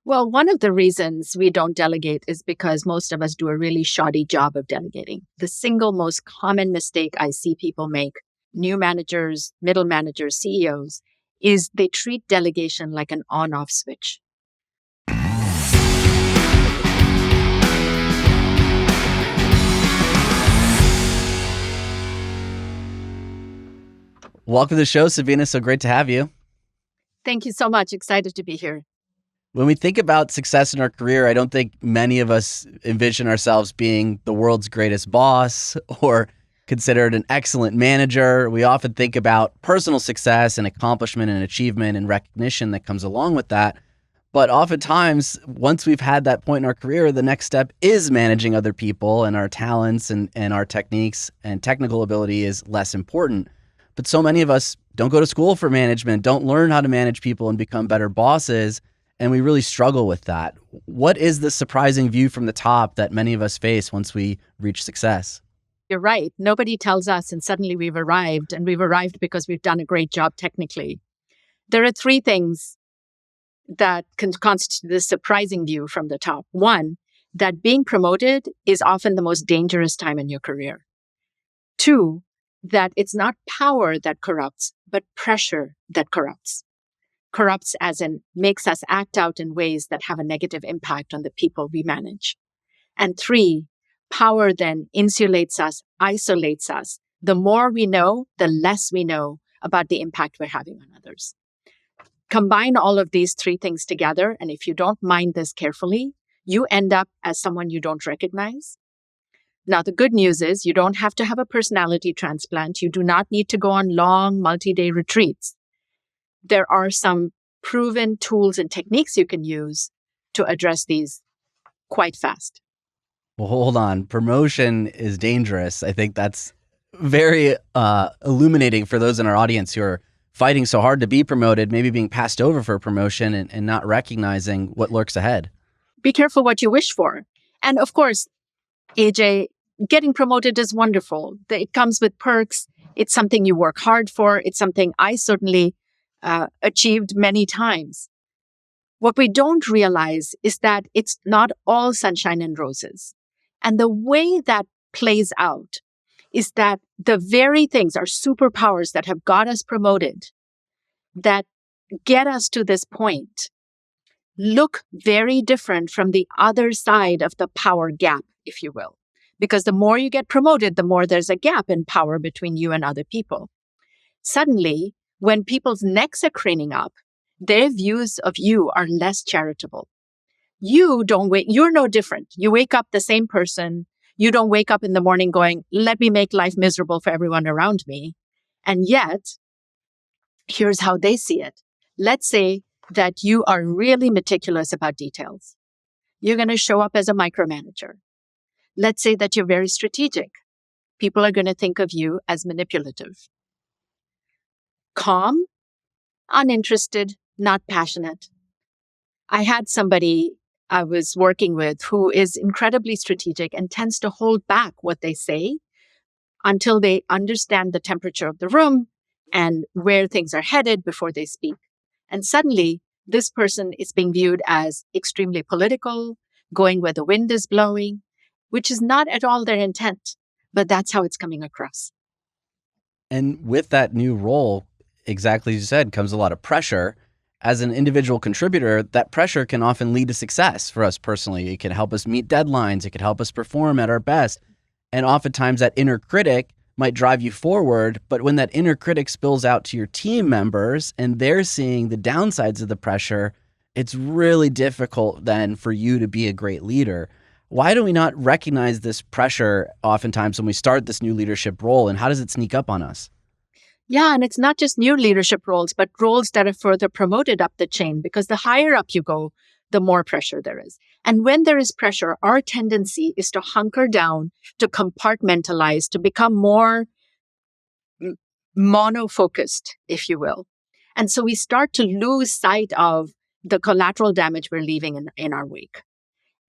Well, one of the reasons we don't delegate is because most of us do a really shoddy job of delegating. The single most common mistake I see people make, new managers, middle managers, CEOs, is they treat delegation like an on-off switch. Welcome to the show, Sabina. So great to have you. Thank you so much. Excited to be here. When we think about success in our career, I don't think many of us envision ourselves being the world's greatest boss or considered an excellent manager. We often think about personal success and accomplishment and achievement and recognition that comes along with that. But oftentimes, once we've had that point in our career, the next step is managing other people, and our talents and our techniques and technical ability is less important. But so many of us don't go to school for management, don't learn how to manage people and become better bosses. And we really struggle with that. What is the surprising view from the top that many of us face once we reach success? You're right. Nobody tells us, and suddenly we've arrived, and we've arrived because we've done a great job technically. There are three things that can constitute this surprising view from the top. One, that being promoted is often the most dangerous time in your career. Two, that it's not power that corrupts, but pressure that corrupts. Corrupts as in makes us act out in ways that have a negative impact on the people we manage. And three, power then insulates us, isolates us. The more we know, the less we know about the impact we're having on others. Combine all of these three things together, and if you don't mind this carefully, you end up as someone you don't recognize. Now, the good news is you don't have to have a personality transplant. You do not need to go on long multi-day retreats. There are some proven tools and techniques you can use to address these quite fast. Well, hold on. Promotion is dangerous. I think that's very illuminating for those in our audience who are fighting so hard to be promoted, maybe being passed over for a promotion and not recognizing what lurks ahead. Be careful what you wish for. And of course, AJ, getting promoted is wonderful. It comes with perks. It's something you work hard for. It's something I certainly achieved many times. What we don't realize is that it's not all sunshine and roses. And the way that plays out is that the very things, our superpowers that have got us promoted, that get us to this point, look very different from the other side of the power gap, if you will. Because the more you get promoted, the more there's a gap in power between you and other people. Suddenly, when people's necks are craning up, their views of you are less charitable. You're no different. You wake up the same person. You don't wake up in the morning going, let me make life miserable for everyone around me. And yet, here's how they see it. Let's say that you are really meticulous about details. You're going to show up as a micromanager. Let's say that you're very strategic. People are going to think of you as manipulative. Calm, uninterested, not passionate. I had somebody I was working with who is incredibly strategic and tends to hold back what they say until they understand the temperature of the room and where things are headed before they speak. And suddenly, this person is being viewed as extremely political, going where the wind is blowing, which is not at all their intent, but that's how it's coming across. And with that new role, exactly as you said, comes a lot of pressure. As an individual contributor, that pressure can often lead to success for us personally. It can help us meet deadlines. It can help us perform at our best. And oftentimes that inner critic might drive you forward. But when that inner critic spills out to your team members and they're seeing the downsides of the pressure, it's really difficult then for you to be a great leader. Why do we not recognize this pressure oftentimes when we start this new leadership role, and how does it sneak up on us? Yeah, and it's not just new leadership roles, but roles that are further promoted up the chain, because the higher up you go, the more pressure there is. And when there is pressure, our tendency is to hunker down, to compartmentalize, to become more mono-focused, if you will. And so we start to lose sight of the collateral damage we're leaving in our wake.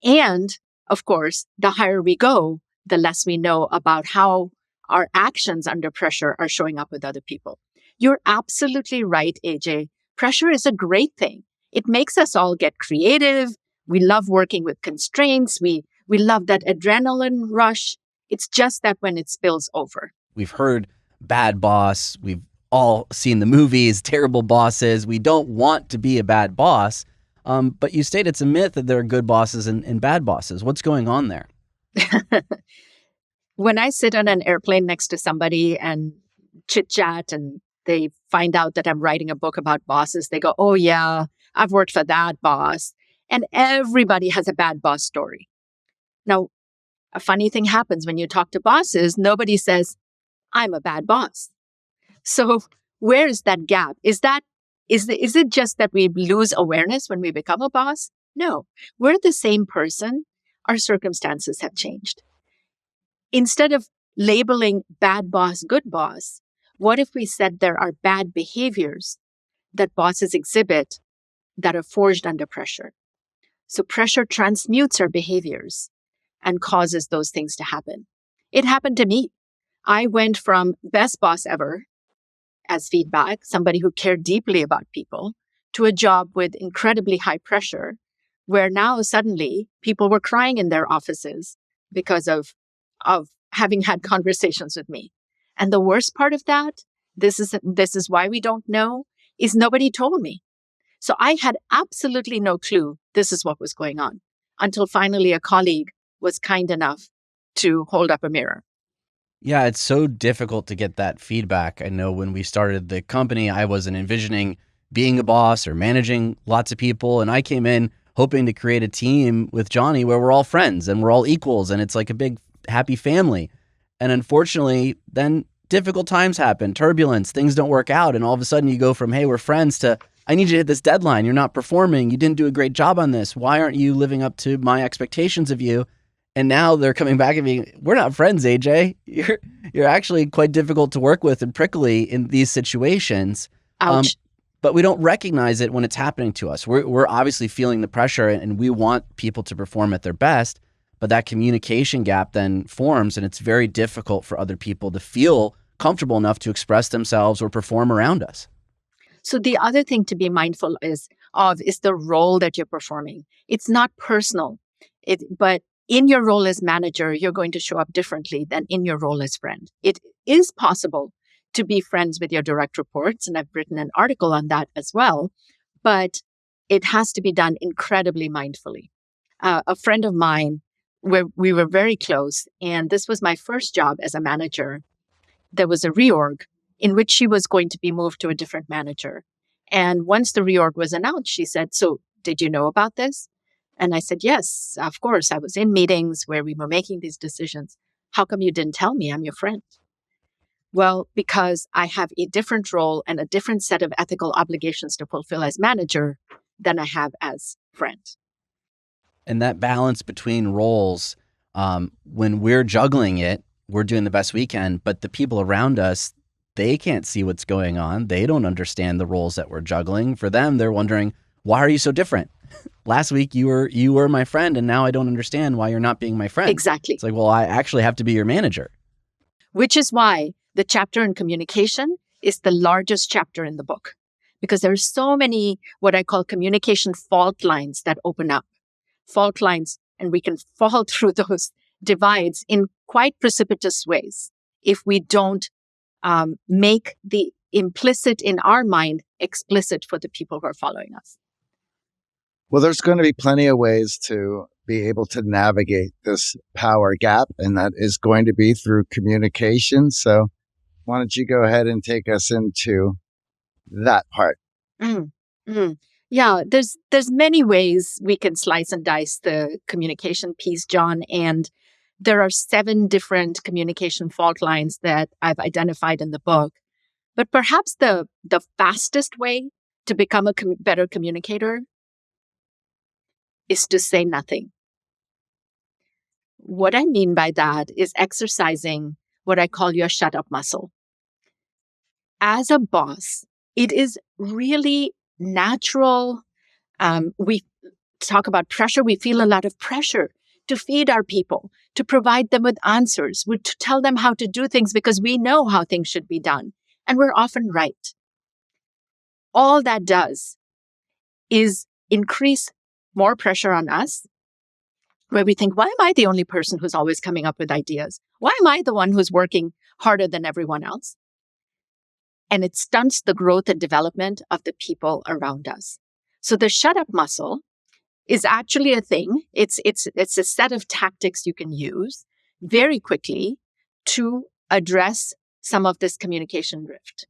And of course, the higher we go, the less we know about how our actions under pressure are showing up with other people. You're absolutely right, AJ. Pressure is a great thing. It makes us all get creative. We love working with constraints. We love that adrenaline rush. It's just that when it spills over. We've heard bad boss. We've all seen the movies, terrible bosses. We don't want to be a bad boss. But you state it's a myth that there are good bosses and bad bosses. What's going on there? When I sit on an airplane next to somebody and chit chat and they find out that I'm writing a book about bosses, they go, "Oh yeah, I've worked for that boss." And everybody has a bad boss story. Now, a funny thing happens when you talk to bosses. Nobody says, "I'm a bad boss." So where is that gap? Is it just that we lose awareness when we become a boss? No, we're the same person. Our circumstances have changed. Instead of labeling bad boss, good boss, what if we said there are bad behaviors that bosses exhibit that are forged under pressure? So pressure transmutes our behaviors and causes those things to happen. It happened to me. I went from best boss ever as feedback, somebody who cared deeply about people, to a job with incredibly high pressure, where now suddenly people were crying in their offices because of having had conversations with me. And the worst part of that, this is why we don't know, is nobody told me. So I had absolutely no clue this is what was going on until finally a colleague was kind enough to hold up a mirror. Yeah, it's so difficult to get that feedback. I know when we started the company, I wasn't envisioning being a boss or managing lots of people. And I came in hoping to create a team with Johnny where we're all friends and we're all equals and it's like a big happy family. And unfortunately, then difficult times happen, turbulence, things don't work out. And all of a sudden you go from, hey, we're friends to, I need you to hit this deadline. You're not performing. You didn't do a great job on this. Why aren't you living up to my expectations of you? And now they're coming back and being, we're not friends, AJ. You're actually quite difficult to work with and prickly in these situations. Ouch. But we don't recognize it when it's happening to us. We're obviously feeling the pressure and we want people to perform at their best. But that communication gap then forms and it's very difficult for other people to feel comfortable enough to express themselves or perform around us. So the other thing to be mindful is the role that you're performing. It's not personal, but in your role as manager, you're going to show up differently than in your role as friend. It is possible to be friends with your direct reports, and I've written an article on that as well, but it has to be done incredibly mindfully. A friend of mine, where we were very close, and this was my first job as a manager, there was a reorg in which she was going to be moved to a different manager. And once the reorg was announced, she said, "So did you know about this?" And I said, "Yes, of course. I was in meetings where we were making these decisions. How come you didn't tell me? I'm your friend." Well, because I have a different role and a different set of ethical obligations to fulfill as manager than I have as friend. And that balance between roles, when we're juggling it, we're doing the best we can, but the people around us, they can't see what's going on. They don't understand the roles that we're juggling. For them, they're wondering, why are you so different? Last week you were my friend and now I don't understand why you're not being my friend. Exactly. It's like, well, I actually have to be your manager. Which is why the chapter in communication is the largest chapter in the book, because there are so many what I call communication fault lines that open up. Fault lines, and we can fall through those divides in quite precipitous ways if we don't make the implicit in our mind explicit for the people who are following us. Well, there's going to be plenty of ways to be able to navigate this power gap, and that is going to be through communication. So why don't you go ahead and take us into that part? Yeah, there's many ways we can slice and dice the communication piece, John, and there are 7 different communication fault lines that I've identified in the book. But perhaps the fastest way to become a better communicator is to say nothing. What I mean by that is exercising what I call your shut up muscle. As a boss, it is really natural. We talk about pressure. We feel a lot of pressure to feed our people, to provide them with answers, to tell them how to do things because we know how things should be done. And we're often right. All that does is increase more pressure on us, where we think, why am I the only person who's always coming up with ideas? Why am I the one who's working harder than everyone else? And it stunts the growth and development of the people around us. So the shut up muscle is actually a thing. It's a set of tactics you can use very quickly to address some of this communication drift.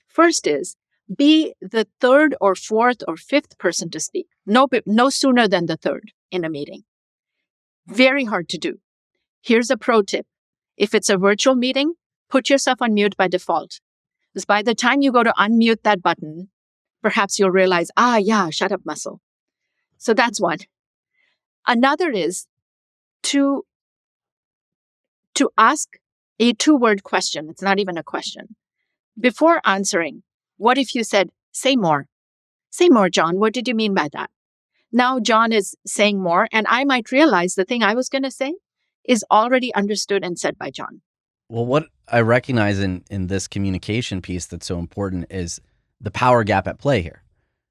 First is be the third or fourth or fifth person to speak. No sooner than the third in a meeting. Very hard to do. Here's a pro tip. If it's a virtual meeting, put yourself on mute by default. Because by the time you go to unmute that button, perhaps you'll realize, shut up muscle. So that's one. Another is to ask a 2-word question. It's not even a question. Before answering, what if you said, say more? Say more, John. What did you mean by that? Now John is saying more, and I might realize the thing I was going to say is already understood and said by John. Well, what I recognize in this communication piece that's so important is the power gap at play here.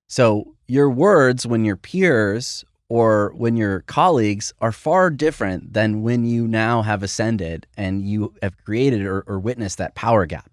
So your words when your peers or when your colleagues are far different than when you now have ascended and you have created or witnessed that power gap.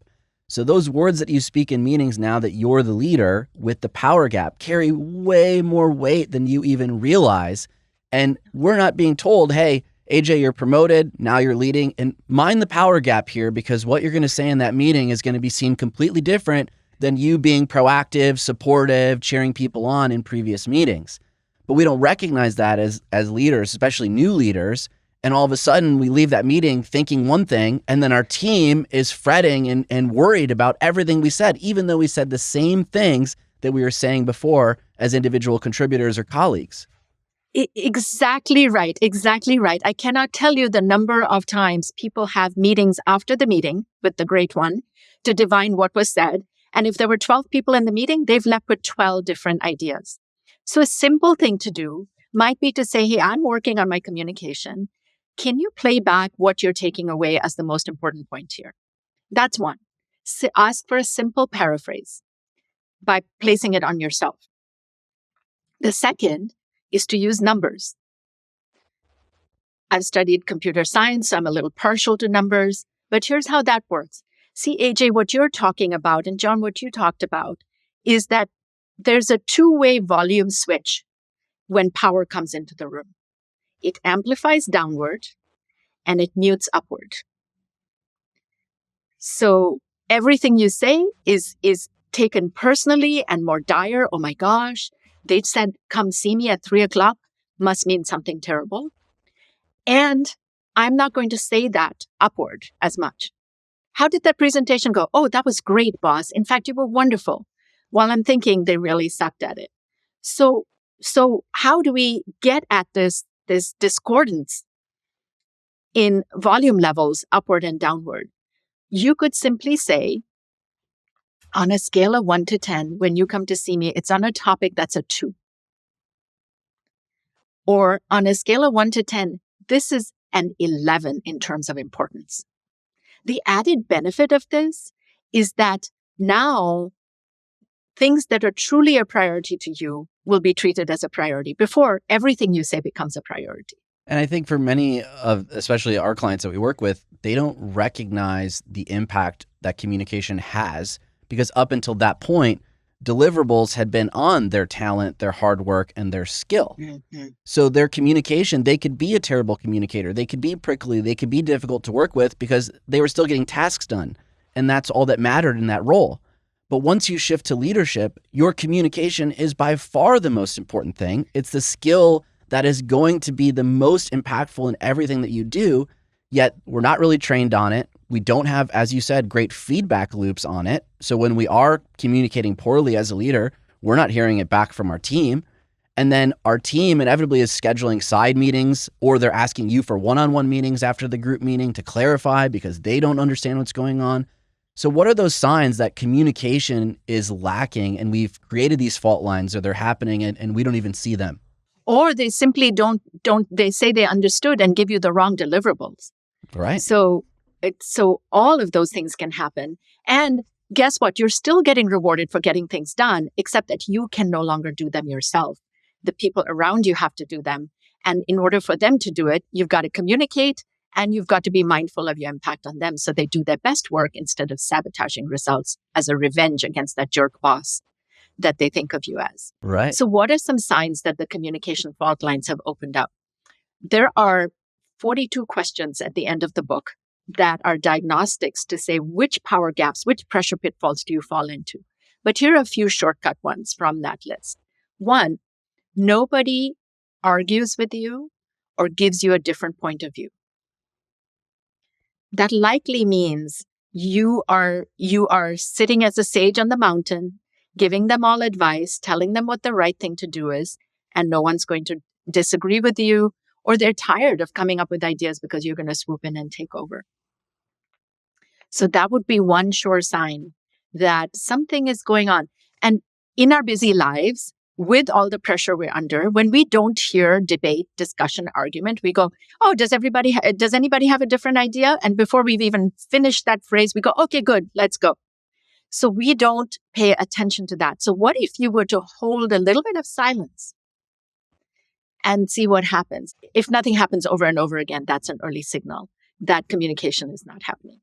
So those words that you speak in meetings now that you're the leader with the power gap carry way more weight than you even realize. And we're not being told, hey, AJ, you're promoted, now you're leading, and mind the power gap here, because what you're going to say in that meeting is going to be seen completely different than you being proactive, supportive, cheering people on in previous meetings. But we don't recognize that as leaders, especially new leaders. And all of a sudden we leave that meeting thinking one thing, and then our team is fretting and worried about everything we said, even though we said the same things that we were saying before as individual contributors or colleagues. Exactly right. Exactly right. I cannot tell you the number of times people have meetings after the meeting with the great one to divine what was said. And if there were 12 people in the meeting, they've left with 12 different ideas. So a simple thing to do might be to say, hey, I'm working on my communication. Can you play back what you're taking away as the most important point here? That's one. So ask for a simple paraphrase by placing it on yourself. The second is to use numbers. I've studied computer science, so I'm a little partial to numbers, but here's how that works. See, AJ, what you're talking about, and John, what you talked about, is that there's a 2-way volume switch when power comes into the room. It amplifies downward and it mutes upward. So everything you say is taken personally and more dire. Oh my gosh, they said, come see me at 3:00, must mean something terrible. And I'm not going to say that upward as much. How did that presentation go? Oh, that was great, boss. In fact, you were wonderful. While I'm thinking they really sucked at it. So how do we get at this discordance in volume levels, upward and downward? You could simply say, on a scale of 1 to 10, when you come to see me, it's on a topic that's a 2. Or on a scale of 1 to 10, this is an 11 in terms of importance. The added benefit of this is that now things that are truly a priority to you will be treated as a priority. Before, everything you say becomes a priority. And I think for many of, especially our clients that we work with, they don't recognize the impact that communication has, because up until that point, deliverables had been on their talent, their hard work, and their skill. Mm-hmm. So their communication, they could be a terrible communicator. They could be prickly. They could be difficult to work with because they were still getting tasks done. And that's all that mattered in that role. But once you shift to leadership, your communication is by far the most important thing. It's the skill that is going to be the most impactful in everything that you do, yet we're not really trained on it. We don't have, as you said, great feedback loops on it. So when we are communicating poorly as a leader, we're not hearing it back from our team. And then our team inevitably is scheduling side meetings, or they're asking you for one-on-one meetings after the group meeting to clarify because they don't understand what's going on. So what are those signs that communication is lacking and we've created these fault lines, or they're happening and we don't even see them? Or they simply don't, they say they understood and give you the wrong deliverables. Right. So all of those things can happen. And guess what? You're still getting rewarded for getting things done, except that you can no longer do them yourself The people around you have to do them. And in order for them to do it, you've got to communicate and you've got to be mindful of your impact on them so they do their best work instead of sabotaging results as a revenge against that jerk boss that they think of you as. Right. So what are some signs that the communication fault lines have opened up? There are 42 questions at the end of the book that are diagnostics to say which power gaps, which pressure pitfalls do you fall into. But here are a few shortcut ones from that list. One, nobody argues with you or gives you a different point of view. That likely means you are sitting as a sage on the mountain, giving them all advice, telling them what the right thing to do is, and no one's going to disagree with you, or they're tired of coming up with ideas because you're going to swoop in and take over. So that would be one sure sign that something is going on. And in our busy lives, with all the pressure we're under, when we don't hear debate, discussion, argument, we go, oh, does anybody have a different idea? And before we've even finished that phrase, we go, okay, good, let's go. So we don't pay attention to that. So what if you were to hold a little bit of silence and see what happens? If nothing happens over and over again, that's an early signal that communication is not happening.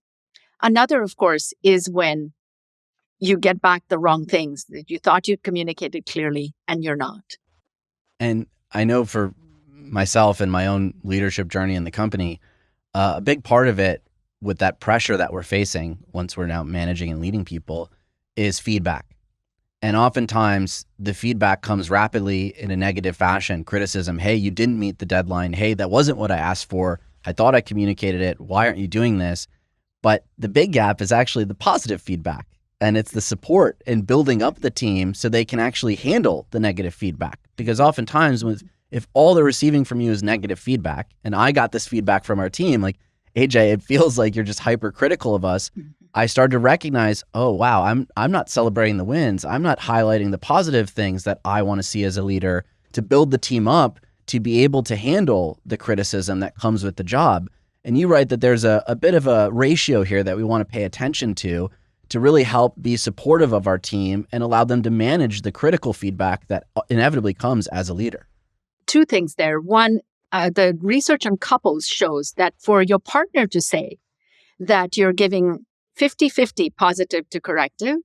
Another, of course, is when you get back the wrong things that you thought you'd communicated clearly and you're not. And I know for myself and my own leadership journey in the company, a big part of it with that pressure that we're facing once we're now managing and leading people is feedback. And oftentimes the feedback comes rapidly in a negative fashion, criticism. Hey, you didn't meet the deadline. Hey, that wasn't what I asked for. I thought I communicated it. Why aren't you doing this? But the big gap is actually the positive feedback. And it's the support and building up the team so they can actually handle the negative feedback. Because oftentimes if all they're receiving from you is negative feedback, and I got this feedback from our team, like, AJ, it feels like you're just hypercritical of us. I started to recognize, oh, wow, I'm not celebrating the wins. I'm not highlighting the positive things that I want to see as a leader to build the team up to be able to handle the criticism that comes with the job. And you write that there's a bit of a ratio here that we want to pay attention to really help be supportive of our team and allow them to manage the critical feedback that inevitably comes as a leader. Two things there. One, the research on couples shows that for your partner to say that you're giving 50-50 positive to corrective,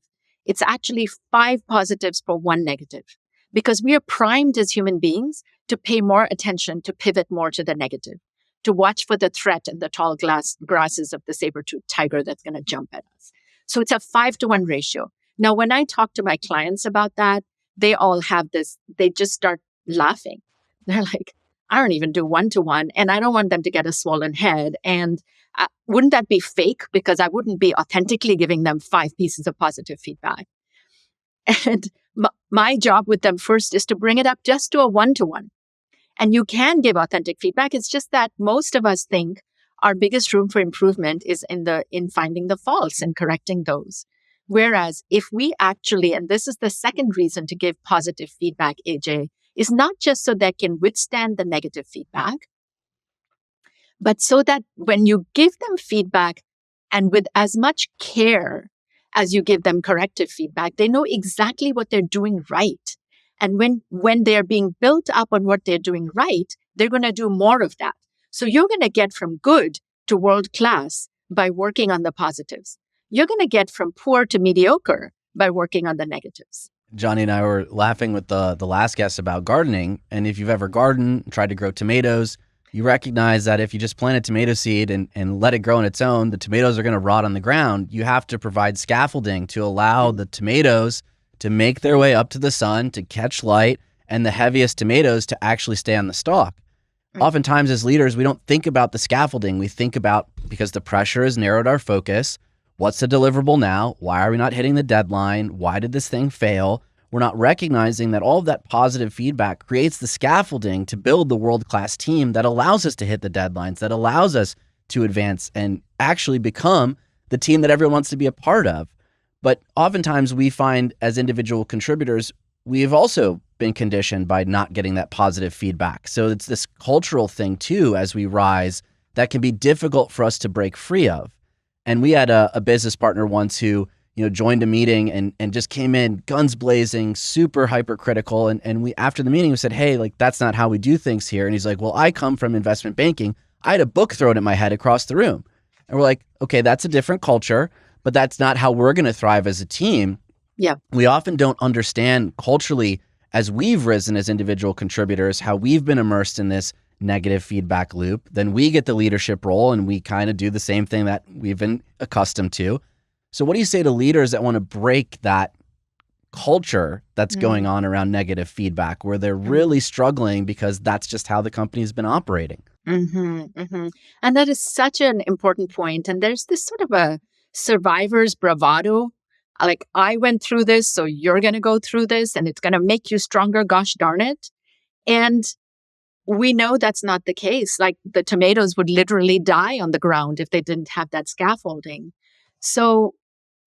it's actually 5 positives for 1 negative. Because we are primed as human beings to pay more attention, to pivot more to the negative, to watch for the threat and the tall grasses of the saber-toothed tiger that's going to jump at us. So it's a 5-to-1 ratio. Now, when I talk to my clients about that, they all have this, they just start laughing. They're like, I don't even do 1-to-1, and I don't want them to get a swollen head. And wouldn't that be fake? Because I wouldn't be authentically giving them 5 pieces of positive feedback. And my job with them first is to bring it up just to a 1-to-1. And you can give authentic feedback. It's just that most of us think our biggest room for improvement is in finding the faults and correcting those. Whereas if we actually, and this is the second reason to give positive feedback, AJ, is not just so they can withstand the negative feedback, but so that when you give them feedback and with as much care as you give them corrective feedback, they know exactly what they're doing right. And when they're being built up on what they're doing right, they're going to do more of that. So you're going to get from good to world class by working on the positives. You're going to get from poor to mediocre by working on the negatives. Johnny and I were laughing with the last guest about gardening. And if you've ever gardened, tried to grow tomatoes, you recognize that if you just plant a tomato seed and let it grow on its own, the tomatoes are going to rot on the ground. You have to provide scaffolding to allow the tomatoes to make their way up to the sun, to catch light, and the heaviest tomatoes to actually stay on the stalk. Oftentimes as leaders, we don't think about the scaffolding. We think about, because the pressure has narrowed our focus, what's the deliverable now? Why are we not hitting the deadline? Why did this thing fail? We're not recognizing that all of that positive feedback creates the scaffolding to build the world-class team that allows us to hit the deadlines, that allows us to advance and actually become the team that everyone wants to be a part of. But oftentimes we find as individual contributors, we've also been conditioned by not getting that positive feedback. So it's this cultural thing too, as we rise, that can be difficult for us to break free of. And we had a business partner once who joined a meeting and just came in guns blazing, super hypercritical. And we, after the meeting, we said, hey, like, that's not how we do things here. And he's like, well, I come from investment banking. I had a book thrown at my head across the room. And we're like, okay, that's a different culture, but that's not how we're going to thrive as a team. Yeah. We often don't understand culturally, as we've risen as individual contributors, how we've been immersed in this negative feedback loop. Then we get the leadership role and we kind of do the same thing that we've been accustomed to. So what do you say to leaders that want to break that culture that's going on around negative feedback, where they're really struggling because that's just how the company's been operating? And that is such an important point. And there's this sort of a survivor's bravado. Like, I went through this, so you're going to go through this, and it's going to make you stronger. Gosh darn it. And we know that's not the case. Like, the tomatoes would literally die on the ground if they didn't have that scaffolding. So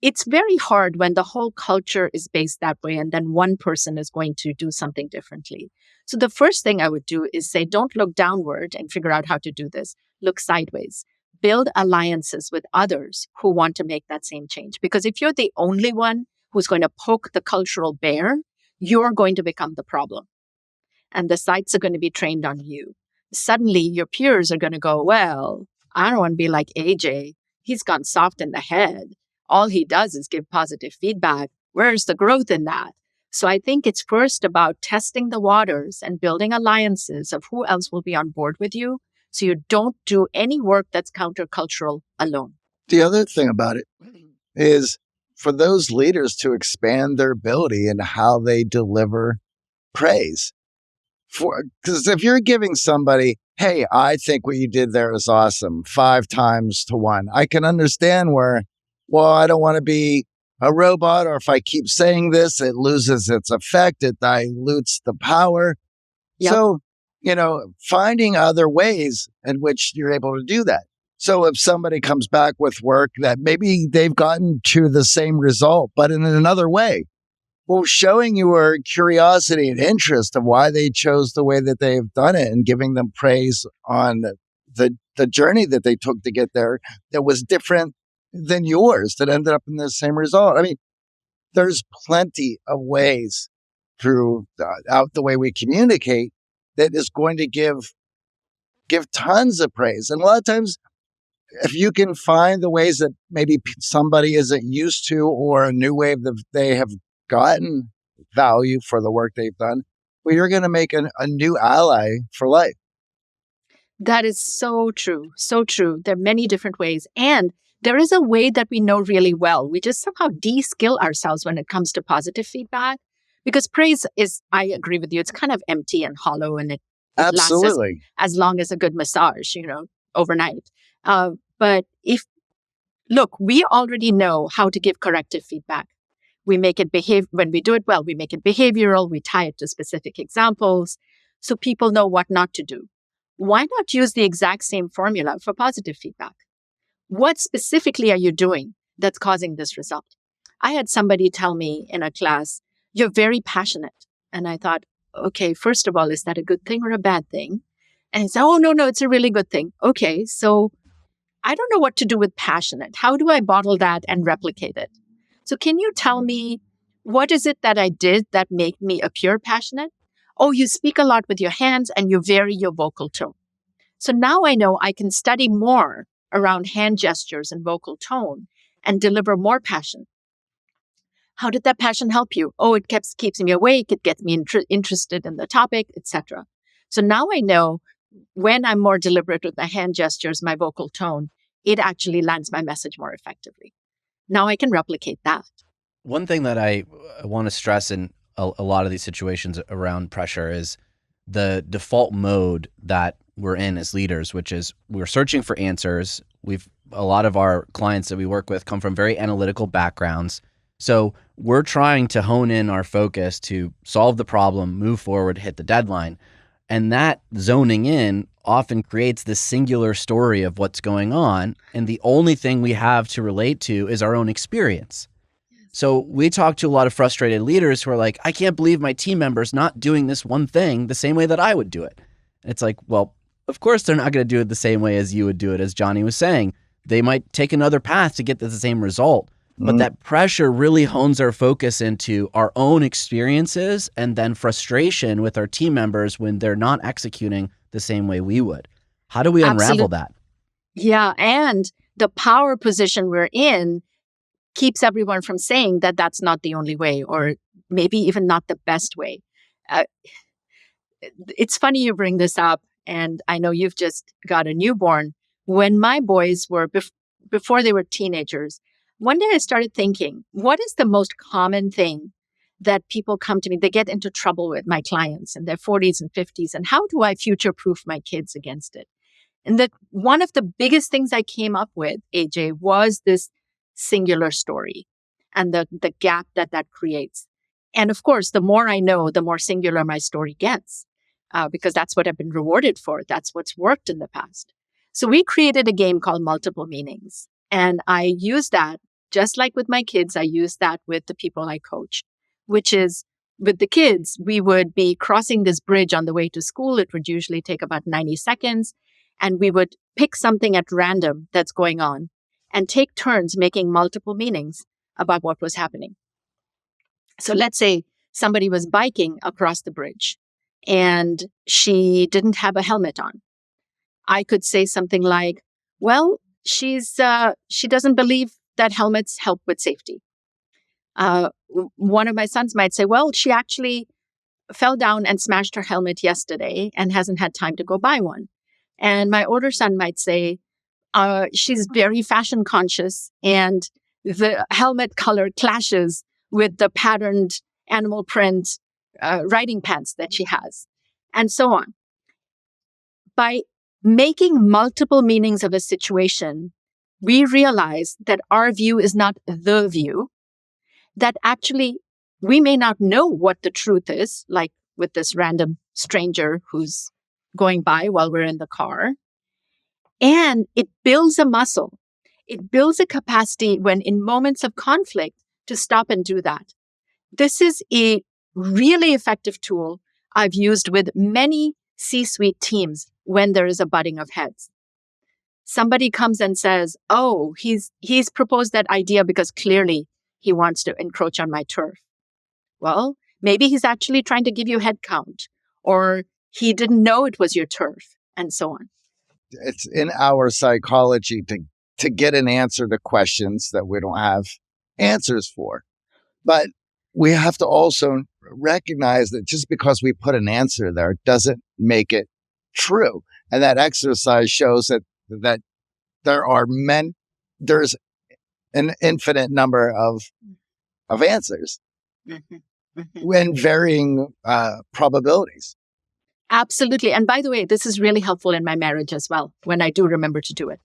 it's very hard when the whole culture is based that way, and then one person is going to do something differently. So the first thing I would do is say, don't look downward and figure out how to do this. Look sideways. Build alliances with others who want to make that same change. Because if you're the only one who's going to poke the cultural bear, you're going to become the problem. And the sites are going to be trained on you. Suddenly, your peers are going to go, well, I don't want to be like AJ. He's gone soft in the head. All he does is give positive feedback. Where's the growth in that? So I think it's first about testing the waters and building alliances of who else will be on board with you, so you don't do any work that's countercultural alone. The other thing about it is for those leaders to expand their ability in how they deliver praise. Because if you're giving somebody, hey, I think what you did there is awesome, 5 times to 1, I can understand where, well, I don't want to be a robot, or if I keep saying this, it loses its effect, it dilutes the power. Yep. So, finding other ways in which you're able to do that. So if somebody comes back with work that maybe they've gotten to the same result, but in another way, well, showing your curiosity and interest of why they chose the way that they've done it and giving them praise on the journey that they took to get there that was different than yours, that ended up in the same result. I mean, there's plenty of ways throughout the way we communicate that is going to give tons of praise. And a lot of times, if you can find the ways that maybe somebody isn't used to, or a new way that they have gotten value for the work they've done, well, you're going to make a new ally for life. That is so true. So true. There are many different ways. And there is a way that we know really well. We just somehow de-skill ourselves when it comes to positive feedback, because praise is, I agree with you, it's kind of empty and hollow, and it Absolutely lasts as long as a good massage, overnight. But look, we already know how to give corrective feedback. We make it when we do it well, we make it behavioral, we tie it to specific examples so people know what not to do. Why not use the exact same formula for positive feedback? What specifically are you doing that's causing this result? I had somebody tell me in a class, you're very passionate. And I thought, okay, first of all, is that a good thing or a bad thing? And he said, oh, no, it's a really good thing. Okay, so I don't know what to do with passionate. How do I bottle that and replicate it? So can you tell me, what is it that I did that made me appear passionate? Oh, you speak a lot with your hands and you vary your vocal tone. So now I know I can study more around hand gestures and vocal tone and deliver more passion. How did that passion help you? Oh, it keeps me awake. It gets me interested in the topic, etc. So now I know when I'm more deliberate with my hand gestures, my vocal tone, it actually lands my message more effectively. Now I can replicate that. One thing that I want to stress in a lot of these situations around pressure is the default mode that we're in as leaders, which is we're searching for answers. A lot of our clients that we work with come from very analytical backgrounds. So we're trying to hone in our focus to solve the problem, move forward, hit the deadline. And that zoning in often creates this singular story of what's going on. And the only thing we have to relate to is our own experience. So we talk to a lot of frustrated leaders who are like, I can't believe my team member's not doing this one thing the same way that I would do it. And it's like, well, of course they're not going to do it the same way as you would do it, as Johnny was saying. They might take another path to get to the same result. But that pressure really hones our focus into our own experiences and then frustration with our team members when they're not executing the same way we would. How do we unravel that? Yeah. And the power position we're in keeps everyone from saying that that's not the only way, or maybe even not the best way. Uh, it's funny you bring this up. And I know you've just got a newborn. When my boys were, before they were teenagers, one day I started thinking, what is the most common thing that people come to me, they get into trouble with, my clients in their 40s and 50s, and how do I future-proof my kids against it? And that one of the biggest things I came up with, AJ, was this singular story and the gap that creates. And of course, the more I know, the more singular my story gets, because that's what I've been rewarded for. That's what's worked in the past. So we created a game called Multiple Meanings. And I use that, just like with my kids, I use that with the people I coach, which is with the kids, we would be crossing this bridge on the way to school. It would usually take about 90 seconds. And we would pick something at random that's going on and take turns making multiple meanings about what was happening. So let's say somebody was biking across the bridge and she didn't have a helmet on. I could say something like, well, she doesn't believe that helmets help with safety. One of my sons might say, well, she actually fell down and smashed her helmet yesterday and hasn't had time to go buy one. And my older son might say, she's very fashion conscious and the helmet color clashes with the patterned animal print riding pants that she has, and so on. By making multiple meanings of a situation, we realize that our view is not the view, that actually we may not know what the truth is, like with this random stranger who's going by while we're in the car. And it builds a muscle. It builds a capacity when in moments of conflict to stop and do that. This is a really effective tool I've used with many C-suite teams when there is a butting of heads. Somebody comes and says, oh, he's proposed that idea because clearly he wants to encroach on my turf. Well, maybe he's actually trying to give you head count, or he didn't know it was your turf, and so on. It's in our psychology to get an answer to questions that we don't have answers for. But we have to also recognize that just because we put an answer there doesn't make it true. And that exercise shows that there's an infinite number of answers when varying probabilities. Absolutely. And by the way, this is really helpful in my marriage as well, when I do remember to do it.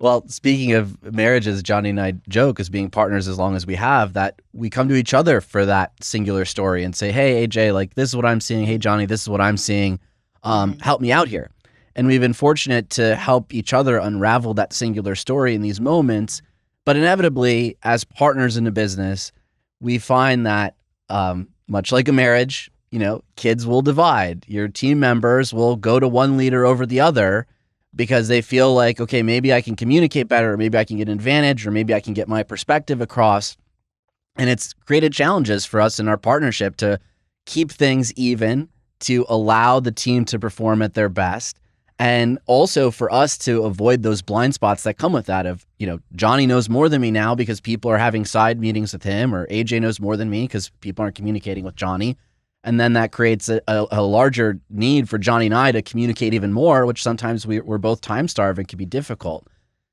Well, speaking of marriages, Johnny and I joke as being partners as long as we have that we come to each other for that singular story and say, hey, AJ, like this is what I'm seeing. Hey, Johnny, this is what I'm seeing. Help me out here. And we've been fortunate to help each other unravel that singular story in these moments. But inevitably, as partners in a business, we find that much like a marriage, kids will divide. Your team members will go to one leader over the other because they feel like, okay, maybe I can communicate better, or maybe I can get an advantage, or maybe I can get my perspective across. And it's created challenges for us in our partnership to keep things even, to allow the team to perform at their best, and also for us to avoid those blind spots that come with that of, Johnny knows more than me now because people are having side meetings with him, or AJ knows more than me because people aren't communicating with Johnny. And then that creates a larger need for Johnny and I to communicate even more, which sometimes we're both time starved and can be difficult.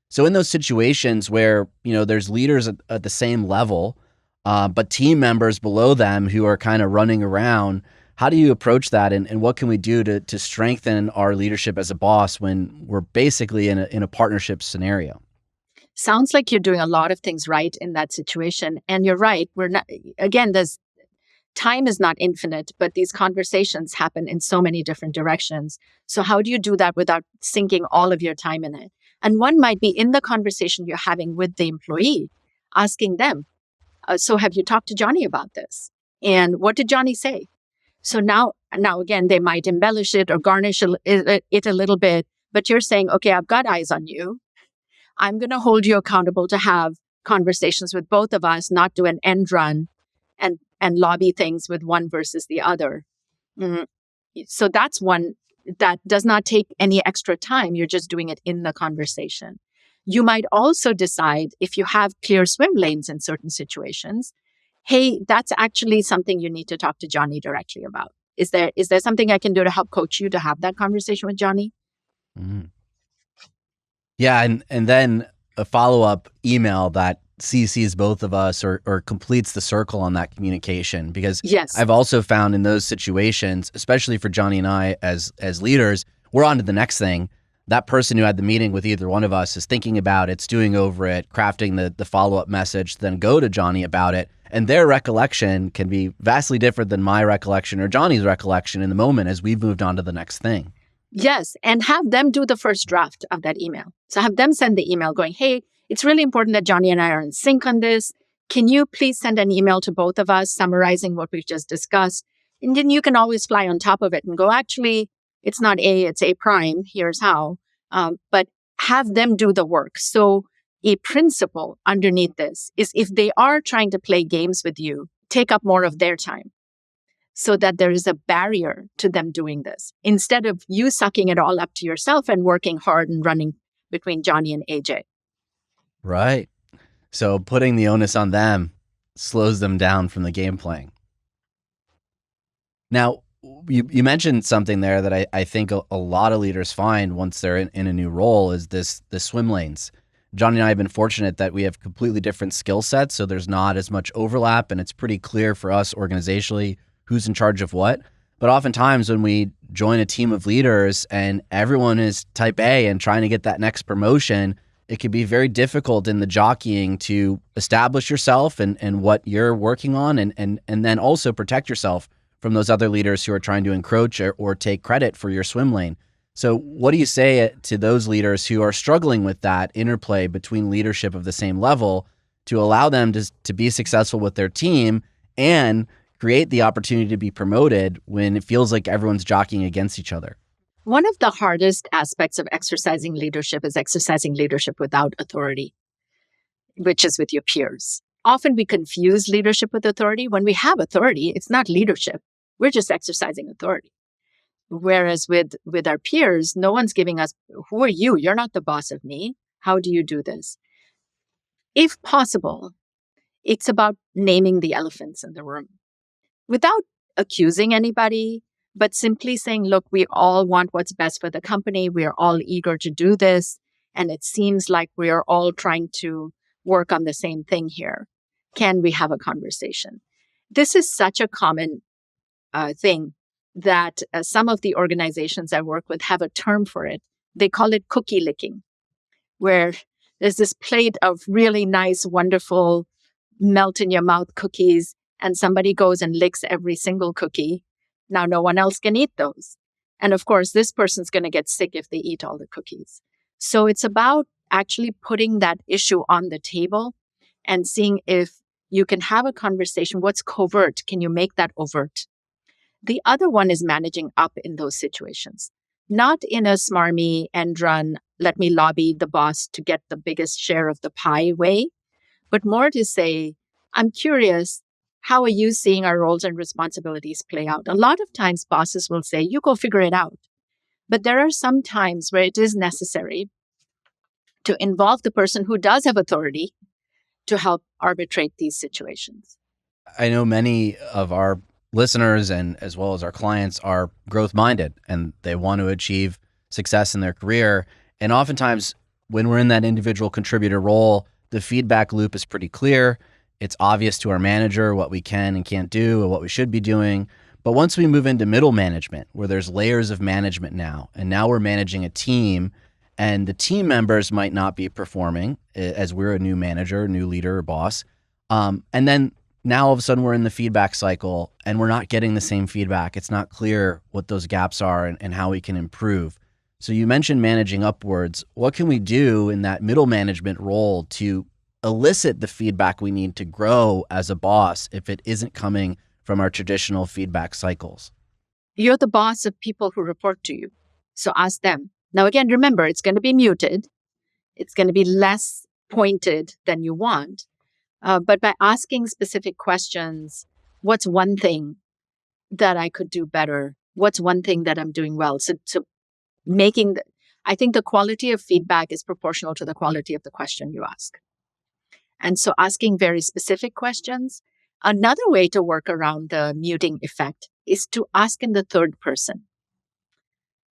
So in those situations where, there's leaders at the same level, but team members below them who are kind of running around, how do you approach that? And what can we do to strengthen our leadership as a boss when we're basically in a partnership scenario? Sounds like you're doing a lot of things right in that situation. And you're right. We're not, again, time is not infinite, but these conversations happen in so many different directions. So how do you do that without sinking all of your time in it? And one might be in the conversation you're having with the employee, asking them, so have you talked to Johnny about this? And what did Johnny say? So now again, they might embellish it or garnish it a little bit, but you're saying, okay, I've got eyes on you. I'm going to hold you accountable to have conversations with both of us, not do an end run and lobby things with one versus the other. Mm. So that's one that does not take any extra time. You're just doing it in the conversation. You might also decide, if you have clear swim lanes in certain situations, hey, that's actually something you need to talk to Johnny directly about. Is there something I can do to help coach you to have that conversation with Johnny? Mm. Yeah, and then a follow-up email that CCs both of us or completes the circle on that communication. Because Yes. I've also found in those situations, especially for Johnny and I as leaders, we're on to the next thing. That person who had the meeting with either one of us is thinking about it, stewing over it, crafting the follow-up message, then go to Johnny about it. And their recollection can be vastly different than my recollection or Johnny's recollection in the moment as we've moved on to the next thing. Yes, and have them do the first draft of that email. So have them send the email going, hey, it's really important that Johnny and I are in sync on this. Can you please send an email to both of us summarizing what we've just discussed? And then you can always fly on top of it and go, actually, it's not A, it's A prime. Here's how. But have them do the work. So a principle underneath this is, if they are trying to play games with you, take up more of their time, so that there is a barrier to them doing this, instead of you sucking it all up to yourself and working hard and running between Johnny and AJ. Right. So putting the onus on them slows them down from the game playing. Now, you mentioned something there that I think a lot of leaders find once they're in a new role is the swim lanes. Johnny and I have been fortunate that we have completely different skill sets, so there's not as much overlap, and it's pretty clear for us organizationally who's in charge of what. But oftentimes when we join a team of leaders and everyone is type A and trying to get that next promotion, it can be very difficult in the jockeying to establish yourself and what you're working on, and then also protect yourself from those other leaders who are trying to encroach or take credit for your swim lane. So what do you say to those leaders who are struggling with that interplay between leadership of the same level to allow them to be successful with their team and create the opportunity to be promoted when it feels like everyone's jockeying against each other? One of the hardest aspects of exercising leadership is exercising leadership without authority, which is with your peers. Often we confuse leadership with authority. When we have authority, it's not leadership. We're just exercising authority. Whereas with our peers, no one's giving us, who are you? You're not the boss of me. How do you do this? If possible, it's about naming the elephants in the room without accusing anybody, but simply saying, look, we all want what's best for the company. We are all eager to do this. And it seems like we are all trying to work on the same thing here. Can we have a conversation? This is such a common thing that some of the organizations I work with have a term for it. They call it cookie licking, where there's this plate of really nice, wonderful, melt in your mouth cookies, and somebody goes and licks every single cookie. Now no one else can eat those. And of course, this person's going to get sick if they eat all the cookies. So it's about actually putting that issue on the table and seeing if you can have a conversation. What's covert? Can you make that overt? The other one is managing up in those situations, not in a smarmy end run, let me lobby the boss to get the biggest share of the pie way, but more to say, I'm curious, how are you seeing our roles and responsibilities play out? A lot of times bosses will say, you go figure it out. But there are some times where it is necessary to involve the person who does have authority to help arbitrate these situations. I know many of our listeners and as well as our clients are growth minded and they want to achieve success in their career. And oftentimes when we're in that individual contributor role, the feedback loop is pretty clear. It's obvious to our manager what we can and can't do and what we should be doing. But once we move into middle management, where there's layers of management now, and now we're managing a team, and the team members might not be performing as we're a new manager, new leader or boss. And then now all of a sudden we're in the feedback cycle and we're not getting the same feedback. It's not clear what those gaps are and how we can improve. So you mentioned managing upwards. What can we do in that middle management role to elicit the feedback we need to grow as a boss if it isn't coming from our traditional feedback cycles? You're the boss of people who report to you. So ask them. Now, again, remember, it's going to be muted. It's going to be less pointed than you want. But by asking specific questions, what's one thing that I could do better? What's one thing that I'm doing well? So I think the quality of feedback is proportional to the quality of the question you ask. And so asking very specific questions. Another way to work around the muting effect is to ask in the third person.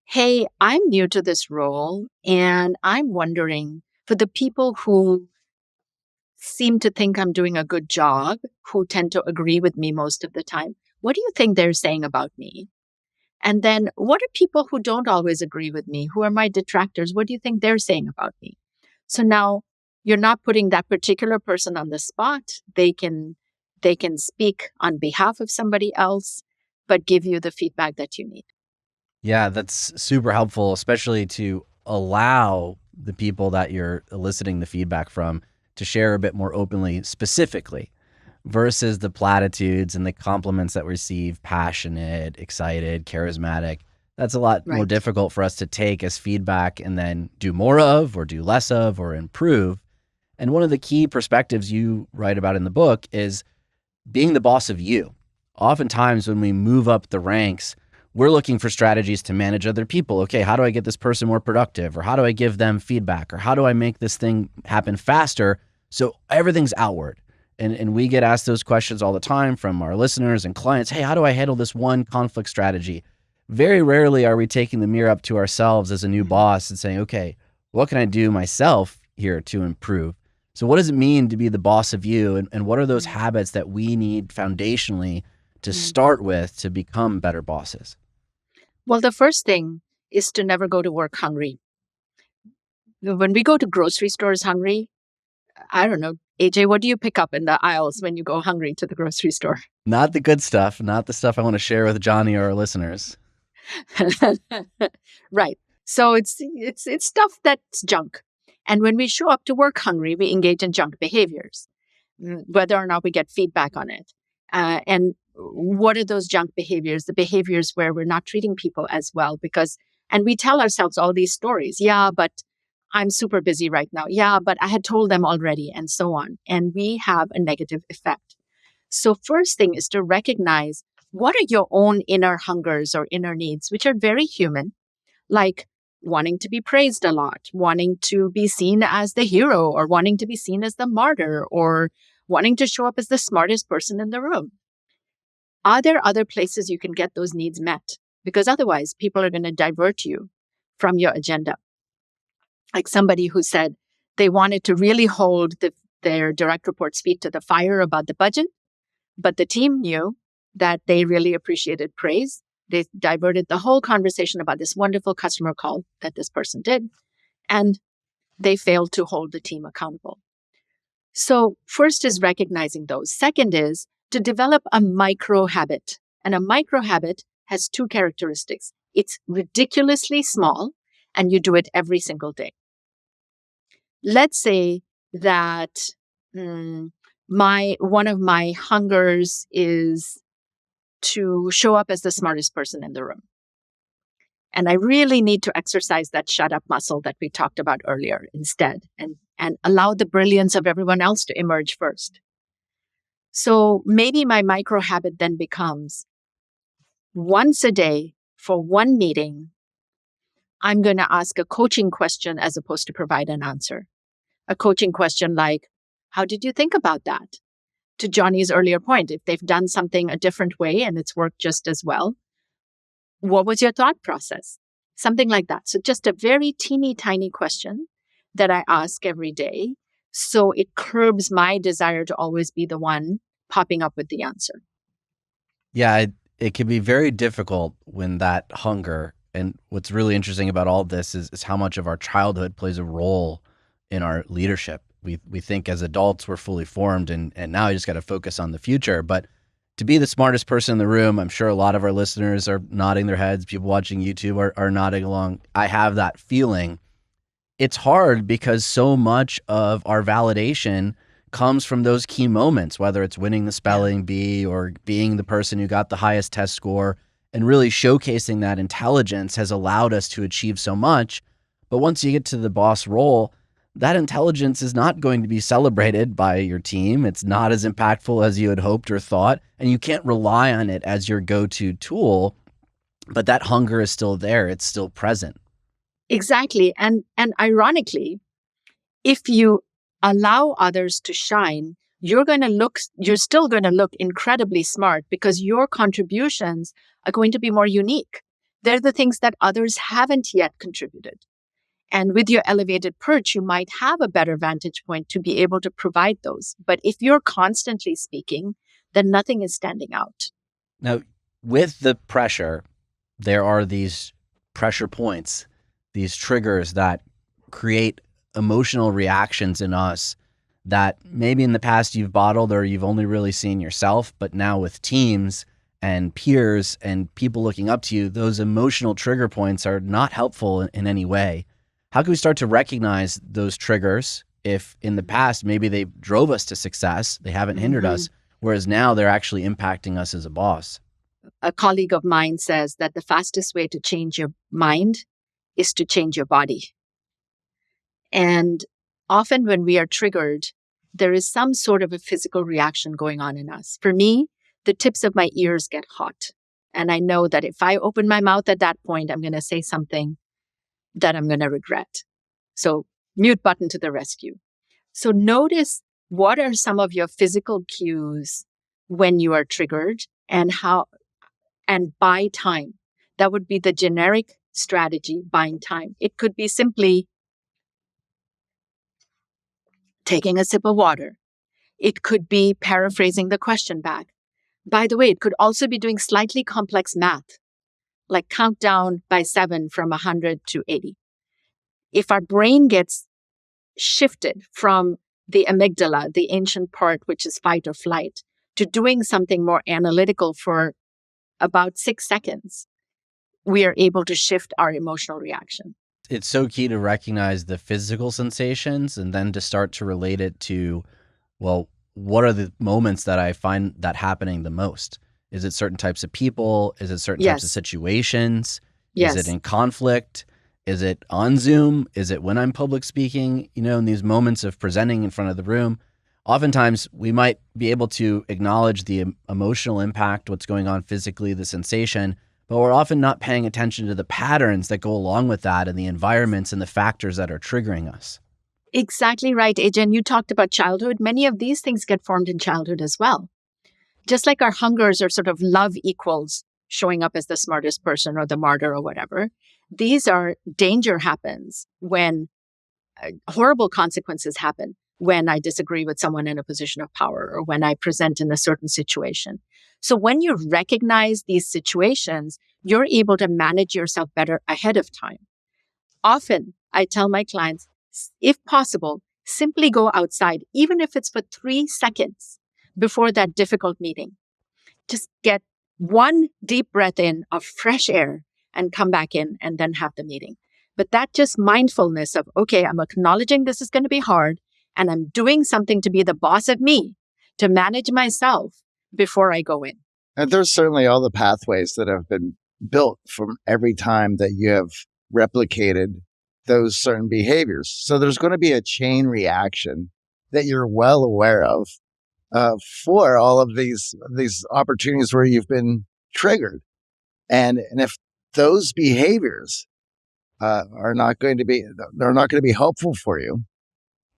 Hey, I'm new to this role, and I'm wondering, for the people who seem to think I'm doing a good job, who tend to agree with me most of the time, what do you think they're saying about me? And then what are people who don't always agree with me, who are my detractors? What do you think they're saying about me? So now you're not putting that particular person on the spot. They can speak on behalf of somebody else, but give you the feedback that you need. Yeah, that's super helpful, especially to allow the people that you're eliciting the feedback from to share a bit more openly, specifically, versus the platitudes and the compliments that we receive, passionate, excited, charismatic. That's a lot more Right. difficult for us to take as feedback and then do more of or do less of or improve. And one of the key perspectives you write about in the book is being the boss of you. Oftentimes when we move up the ranks, we're looking for strategies to manage other people. Okay, how do I get this person more productive? Or how do I give them feedback? Or how do I make this thing happen faster? So everything's outward. And we get asked those questions all the time from our listeners and clients. Hey, how do I handle this one conflict strategy? Very rarely are we taking the mirror up to ourselves as a new boss and saying, okay, what can I do myself here to improve? So what does it mean to be the boss of you? And what are those habits that we need foundationally to start with to become better bosses? Well, the first thing is to never go to work hungry. When we go to grocery stores hungry, I don't know, AJ, what do you pick up in the aisles when you go hungry to the grocery store? Not the good stuff, not the stuff I want to share with Johnny or our listeners. Right. So it's stuff that's junk. And when we show up to work hungry, we engage in junk behaviors, whether or not we get feedback on it. And what are those junk behaviors? The behaviors where we're not treating people as well and we tell ourselves all these stories. Yeah, but I'm super busy right now. Yeah, but I had told them already, and so on. And we have a negative effect. So first thing is to recognize what are your own inner hungers or inner needs, which are very human, like wanting to be praised a lot, wanting to be seen as the hero, or wanting to be seen as the martyr, or wanting to show up as the smartest person in the room. Are there other places you can get those needs met? Because otherwise, people are going to divert you from your agenda. Like somebody who said they wanted to really hold their direct report's feet to the fire about the budget, but the team knew that they really appreciated praise. They diverted the whole conversation about this wonderful customer call that this person did, and they failed to hold the team accountable. So first is recognizing those. Second is to develop a micro habit. And a micro habit has two characteristics. It's ridiculously small, and you do it every single day. Let's say that one of my hungers is to show up as the smartest person in the room. And I really need to exercise that shut up muscle that we talked about earlier instead, and allow the brilliance of everyone else to emerge first. So maybe my micro habit then becomes once a day for one meeting, I'm going to ask a coaching question as opposed to provide an answer. A coaching question like, how did you think about that? To Johnny's earlier point, if they've done something a different way and it's worked just as well, what was your thought process? Something like that. So just a very teeny tiny question that I ask every day. So it curbs my desire to always be the one popping up with the answer. Yeah, it can be very difficult when that hunger, and what's really interesting about all this is how much of our childhood plays a role in our leadership. We think as adults we're fully formed and now you just got to focus on the future. But to be the smartest person in the room, I'm sure a lot of our listeners are nodding their heads. People watching YouTube are nodding along. I have that feeling. It's hard because so much of our validation comes from those key moments, whether it's winning the spelling bee or being the person who got the highest test score, and really showcasing that intelligence has allowed us to achieve so much. But once you get to the boss role, that intelligence is not going to be celebrated by your team. It's not as impactful as you had hoped or thought, and you can't rely on it as your go-to tool, but that hunger is still there. It's still present. Exactly. And ironically, if you allow others to shine, you're still going to look incredibly smart because your contributions are going to be more unique. They're the things that others haven't yet contributed. And with your elevated perch, you might have a better vantage point to be able to provide those. But if you're constantly speaking, then nothing is standing out. Now, with the pressure, there are these pressure points, these triggers that create emotional reactions in us that maybe in the past you've bottled or you've only really seen yourself, but now with teams and peers and people looking up to you, those emotional trigger points are not helpful in any way. How can we start to recognize those triggers if in the past maybe they drove us to success, they haven't hindered us, whereas now they're actually impacting us as a boss? A colleague of mine says that the fastest way to change your mind is to change your body. And often when we are triggered, there is some sort of a physical reaction going on in us. For me, the tips of my ears get hot. And I know that if I open my mouth at that point, I'm going to say something that I'm going to regret. So mute button to the rescue. So notice what are some of your physical cues when you are triggered and buy time. That would be the generic strategy, buying time. It could be simply taking a sip of water. It could be paraphrasing the question back. By the way, it could also be doing slightly complex math, like count down by 7 from 100 to 80. If our brain gets shifted from the amygdala, the ancient part, which is fight or flight, to doing something more analytical for about 6 seconds, we are able to shift our emotional reaction. It's so key to recognize the physical sensations and then to start to relate it to, well, what are the moments that I find that happening the most? Is it certain types of people? Is it certain types of situations? Yes. Is it in conflict? Is it on Zoom? Is it when I'm public speaking? In these moments of presenting in front of the room, oftentimes we might be able to acknowledge the emotional impact, what's going on physically, the sensation, but we're often not paying attention to the patterns that go along with that and the environments and the factors that are triggering us. Exactly right, Ajay. You talked about childhood. Many of these things get formed in childhood as well. Just like our hungers are sort of love equals showing up as the smartest person or the martyr or whatever, these are danger happens when horrible consequences happen when I disagree with someone in a position of power or when I present in a certain situation. So when you recognize these situations, you're able to manage yourself better ahead of time. Often, I tell my clients, if possible, simply go outside, even if it's for 3 seconds before that difficult meeting. Just get one deep breath in of fresh air and come back in and then have the meeting. But that just mindfulness of, okay, I'm acknowledging this is going to be hard and I'm doing something to be the boss of me, to manage myself before I go in. And there's certainly all the pathways that have been built from every time that you have replicated those certain behaviors. So there's going to be a chain reaction that you're well aware of for all of these opportunities where you've been triggered. And if those behaviors are not going to be helpful for you,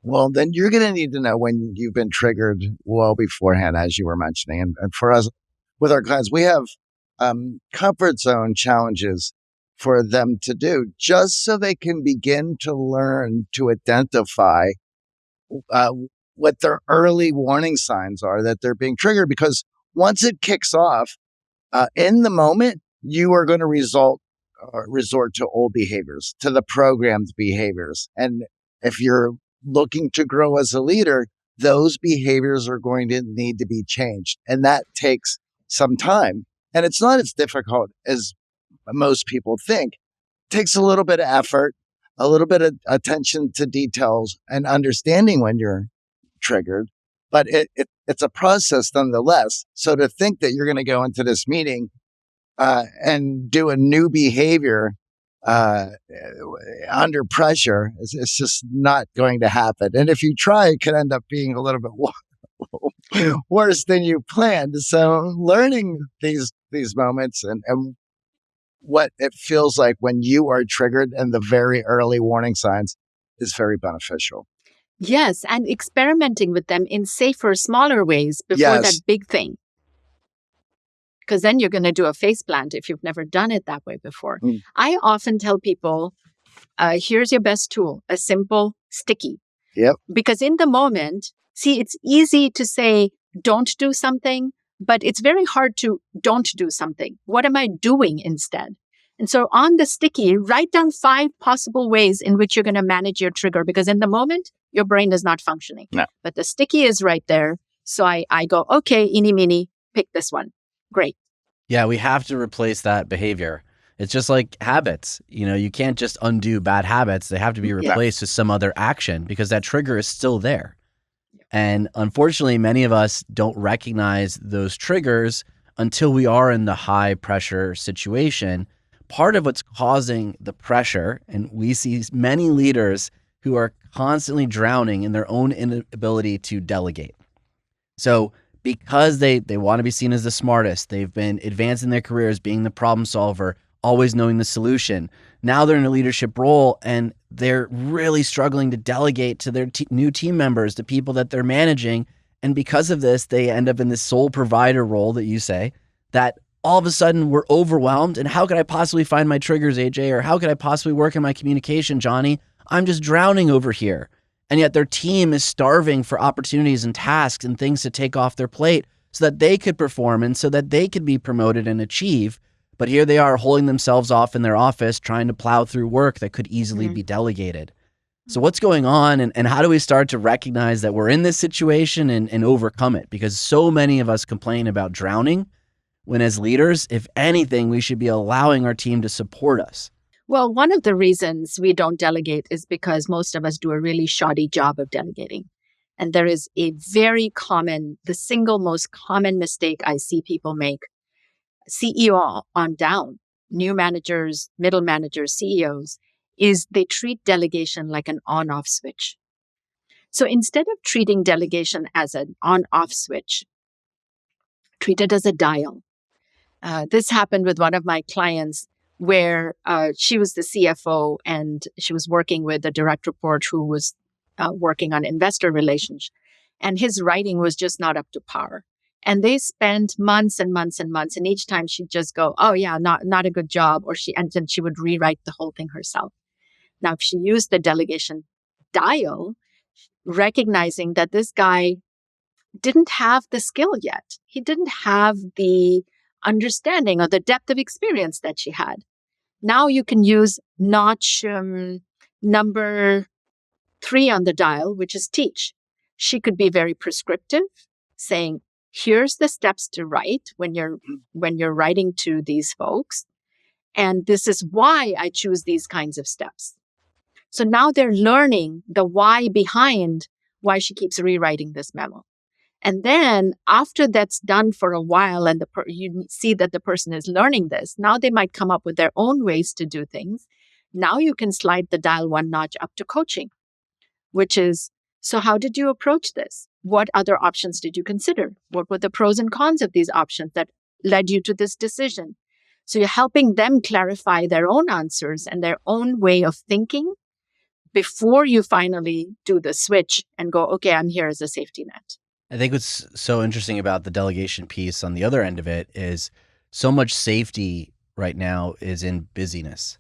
well, then you're going to need to know when you've been triggered well beforehand, as you were mentioning. And for us, with our clients, we have comfort zone challenges for them to do just so they can begin to learn to identify what their early warning signs are that they're being triggered. Because once it kicks off, in the moment, you are going to resort to old behaviors, to the programmed behaviors. And if you're looking to grow as a leader, those behaviors are going to need to be changed. And that takes some time. And it's not as difficult as most people think. It takes a little bit of effort, a little bit of attention to details and understanding when you're triggered, but it's a process nonetheless. So to think that you're going to go into this meeting and do a new behavior uh, under pressure, it's just not going to happen. And if you try, it could end up being a little bit worse than you planned. So learning these moments and what it feels like when you are triggered and the very early warning signs is very beneficial. Yes, and experimenting with them in safer, smaller ways before that Yes. big thing. Because then you're going to do a face plant if you've never done it that way before. Mm. I often tell people, here's your best tool, a simple sticky. Yep. Because in the moment, see, it's easy to say, don't do something, but it's very hard to don't do something. What am I doing instead? And so on the sticky, write down 5 possible ways in which you're going to manage your trigger, because in the moment, your brain is not functioning. No. But the sticky is right there. So I go, okay, eeny, meeny, pick this one. Great. Yeah, we have to replace that behavior. It's just like habits. You can't just undo bad habits. They have to be replaced with some other action because that trigger is still there. And unfortunately, many of us don't recognize those triggers until we are in the high pressure situation. Part of what's causing the pressure, and we see many leaders who are constantly drowning in their own inability to delegate. So because they want to be seen as the smartest, they've been advancing their careers, being the problem solver, always knowing the solution. Now they're in a leadership role and they're really struggling to delegate to their new team members, to people that they're managing. And because of this, they end up in this sole provider role that you say, that all of a sudden we're overwhelmed. And how could I possibly find my triggers, AJ? Or how could I possibly work on my communication, Johnny? I'm just drowning over here. And yet their team is starving for opportunities and tasks and things to take off their plate so that they could perform and so that they could be promoted and achieve. But here they are holding themselves off in their office, trying to plow through work that could easily be delegated. So what's going on, and how do we start to recognize that we're in this situation and overcome it? Because so many of us complain about drowning, when as leaders, if anything, we should be allowing our team to support us. Well, one of the reasons we don't delegate is because most of us do a really shoddy job of delegating. And there is a very common, the single most common mistake I see people make, CEO on down, new managers, middle managers, CEOs, is they treat delegation like an on-off switch. So instead of treating delegation as an on-off switch, treat it as a dial. This happened with one of my clients where she was the CFO and she was working with a direct report who was working on investor relations. And his writing was just not up to par. And they spent months and months and months. And each time she'd just go, oh yeah, not a good job. And then she would rewrite the whole thing herself. Now, if she used the delegation dial, recognizing that this guy didn't have the skill yet. He didn't have the understanding or the depth of experience that she had. Now you can use notch number 3 on the dial, which is teach. She could be very prescriptive, saying, here's the steps to write when you're writing to these folks. And this is why I choose these kinds of steps. So now they're learning the why behind why she keeps rewriting this memo. And then after that's done for a while and you see that the person is learning this, now they might come up with their own ways to do things. Now you can slide the dial one notch up to coaching, which is, so how did you approach this? What other options did you consider? What were the pros and cons of these options that led you to this decision? So you're helping them clarify their own answers and their own way of thinking before you finally do the switch and go, okay, I'm here as a safety net. I think what's so interesting about the delegation piece on the other end of it is so much safety right now is in busyness.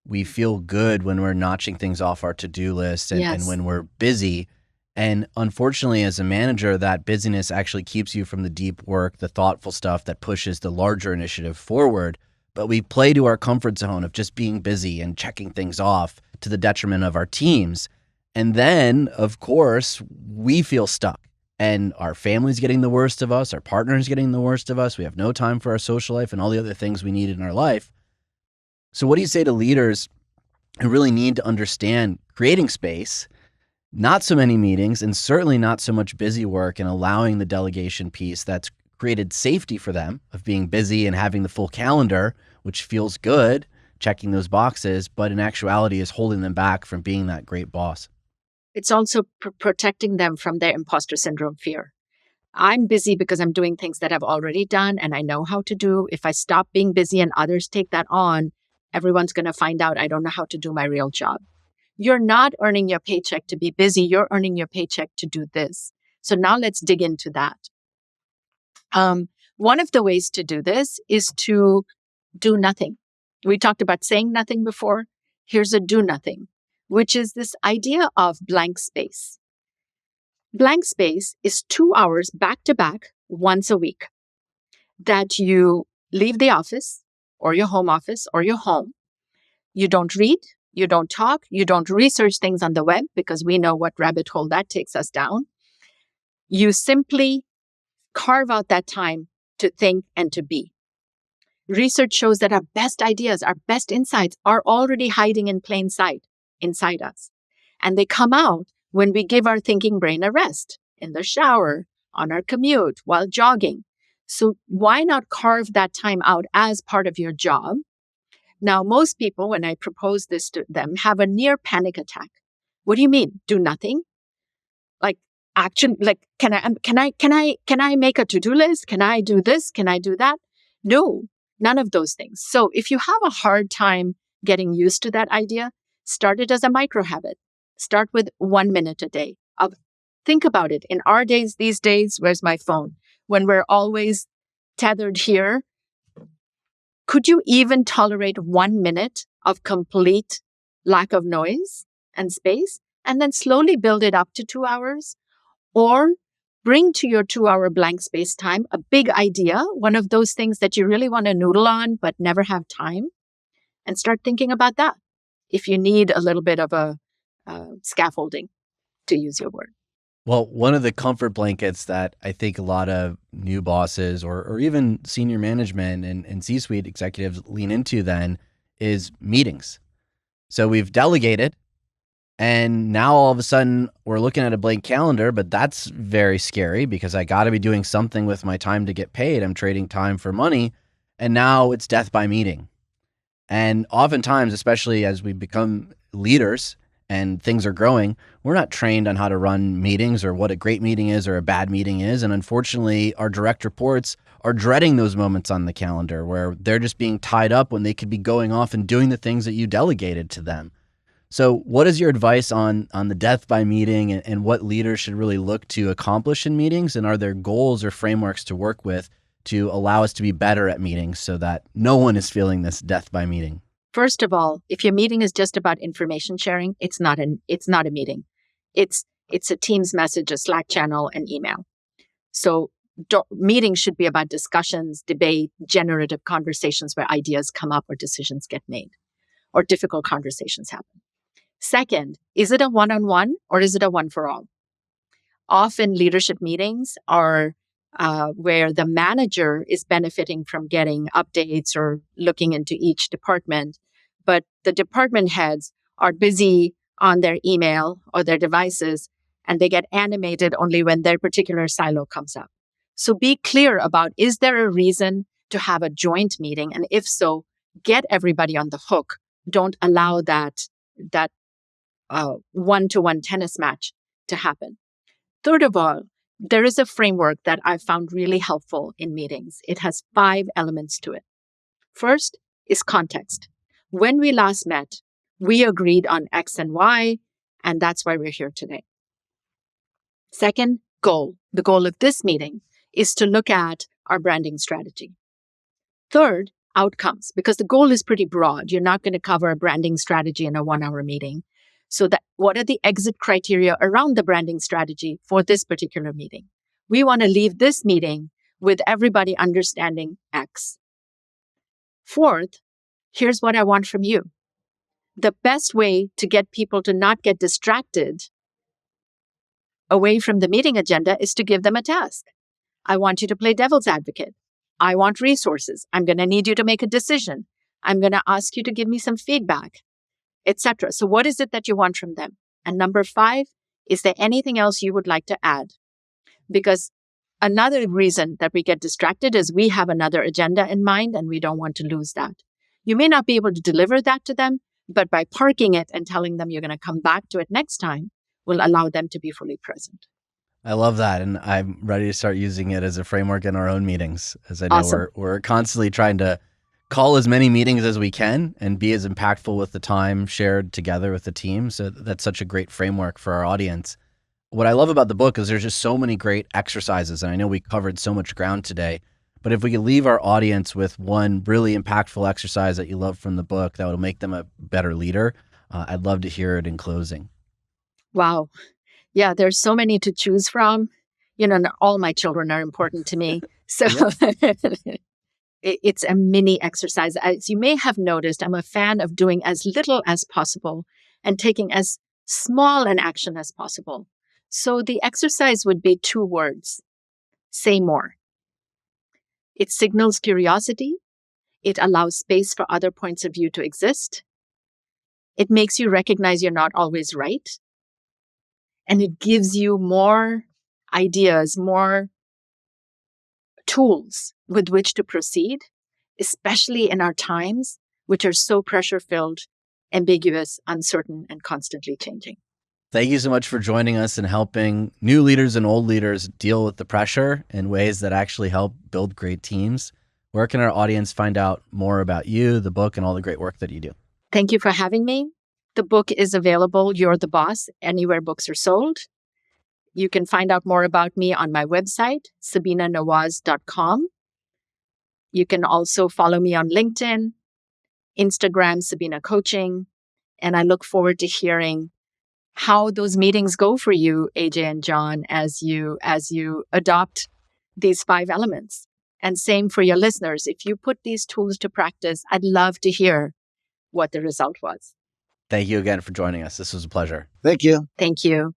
We feel good when we're notching things off our to-do list and when we're busy. And unfortunately, as a manager, that busyness actually keeps you from the deep work, the thoughtful stuff that pushes the larger initiative forward. But we play to our comfort zone of just being busy and checking things off to the detriment of our teams. And then, of course, we feel stuck. And our family's getting the worst of us, our partner's getting the worst of us. We have no time for our social life and all the other things we need in our life. So what do you say to leaders who really need to understand creating space, not so many meetings, and certainly not so much busy work, and allowing the delegation piece that's created safety for them of being busy and having the full calendar, which feels good, checking those boxes, but in actuality is holding them back from being that great boss. It's also protecting them from their imposter syndrome fear. I'm busy because I'm doing things that I've already done and I know how to do. If I stop being busy and others take that on, everyone's going to find out I don't know how to do my real job. You're not earning your paycheck to be busy. You're earning your paycheck to do this. So now let's dig into that. One of the ways to do this is to do nothing. We talked about saying nothing before. Here's a do nothing, which is this idea of blank space. Blank space is 2 hours back to back once a week that you leave the office or your home office or your home. You don't read, you don't talk, you don't research things on the web because we know what rabbit hole that takes us down. You simply carve out that time to think and to be. Research shows that our best ideas, our best insights are already hiding in plain sight inside us. And they come out when we give our thinking brain a rest, in the shower, on our commute, while jogging. So why not carve that time out as part of your job? Now, most people, when I propose this to them, have a near panic attack. What do you mean? Do nothing? Like action, like can I make a to-do list? Can I do this? Can I do that? No, none of those things. So if you have a hard time getting used to that idea, start it as a micro habit. Start with 1 minute a day. Think about it. In our days, these days, where's my phone? When we're always tethered here, could you even tolerate 1 minute of complete lack of noise and space, and then slowly build it up to 2 hours? Or bring to your 2-hour blank space time a big idea, one of those things that you really want to noodle on but never have time, and start thinking about that if you need a little bit of a scaffolding, to use your word. Well, one of the comfort blankets that I think a lot of new bosses or even senior management and C-suite executives lean into then is meetings. So we've delegated, and now all of a sudden we're looking at a blank calendar, but that's very scary because I got to be doing something with my time to get paid. I'm trading time for money, and now it's death by meeting. And oftentimes, especially as we become leaders and things are growing, we're not trained on how to run meetings or what a great meeting is or a bad meeting is. And unfortunately, our direct reports are dreading those moments on the calendar where they're just being tied up when they could be going off and doing the things that you delegated to them. So what is your advice on the death by meeting and what leaders should really look to accomplish in meetings? And are there goals or frameworks to work with to allow us to be better at meetings so that no one is feeling this death by meeting? First of all, if your meeting is just about information sharing, it's not a meeting. It's a Teams message, a Slack channel, an email. So meetings should be about discussions, debate, generative conversations where ideas come up or decisions get made or difficult conversations happen. Second, is it a one-on-one or is it a one-for-all? Often leadership meetings are where the manager is benefiting from getting updates or looking into each department, but the department heads are busy on their email or their devices, and they get animated only when their particular silo comes up. So be clear about, is there a reason to have a joint meeting? And if so, get everybody on the hook. Don't allow that one-to-one tennis match to happen. Third of all, there is a framework that I found really helpful in meetings. It has 5 elements to it. First is context. When we last met, we agreed on X and Y, and that's why we're here today. Second, goal. The goal of this meeting is to look at our branding strategy. Third, outcomes, because the goal is pretty broad. You're not going to cover a branding strategy in a 1-hour meeting. So what are the exit criteria around the branding strategy for this particular meeting? We want to leave this meeting with everybody understanding X. Fourth, here's what I want from you. The best way to get people to not get distracted away from the meeting agenda is to give them a task. I want you to play devil's advocate. I want resources. I'm going to need you to make a decision. I'm going to ask you to give me some feedback, etc. So what is it that you want from them? And number 5, is there anything else you would like to add? Because another reason that we get distracted is we have another agenda in mind and we don't want to lose that. You may not be able to deliver that to them, but by parking it and telling them you're going to come back to it next time will allow them to be fully present. I love that. And I'm ready to start using it as a framework in our own meetings, as I know Awesome. we're constantly trying to call as many meetings as we can and be as impactful with the time shared together with the team. So that's such a great framework for our audience. What I love about the book is there's just so many great exercises. And I know we covered so much ground today, but if we could leave our audience with one really impactful exercise that you love from the book that will make them a better leader, I'd love to hear it in closing. Wow. Yeah, there's so many to choose from. All my children are important to me. So it's a mini exercise. As you may have noticed, I'm a fan of doing as little as possible and taking as small an action as possible. So the exercise would be 2 words: say more. It signals curiosity. It allows space for other points of view to exist. It makes you recognize you're not always right. And it gives you more ideas, more tools with which to proceed, especially in our times, which are so pressure-filled, ambiguous, uncertain, and constantly changing. Thank you so much for joining us and helping new leaders and old leaders deal with the pressure in ways that actually help build great teams. Where can our audience find out more about you, the book, and all the great work that you do? Thank you for having me. The book is available, You're the Boss, anywhere books are sold. You can find out more about me on my website, sabinanawaz.com. You can also follow me on LinkedIn, Instagram, Sabina Coaching, and I look forward to hearing how those meetings go for you, AJ and John, as you adopt these 5 elements. And same for your listeners. If you put these tools to practice, I'd love to hear what the result was. Thank you again for joining us. This was a pleasure. Thank you. Thank you.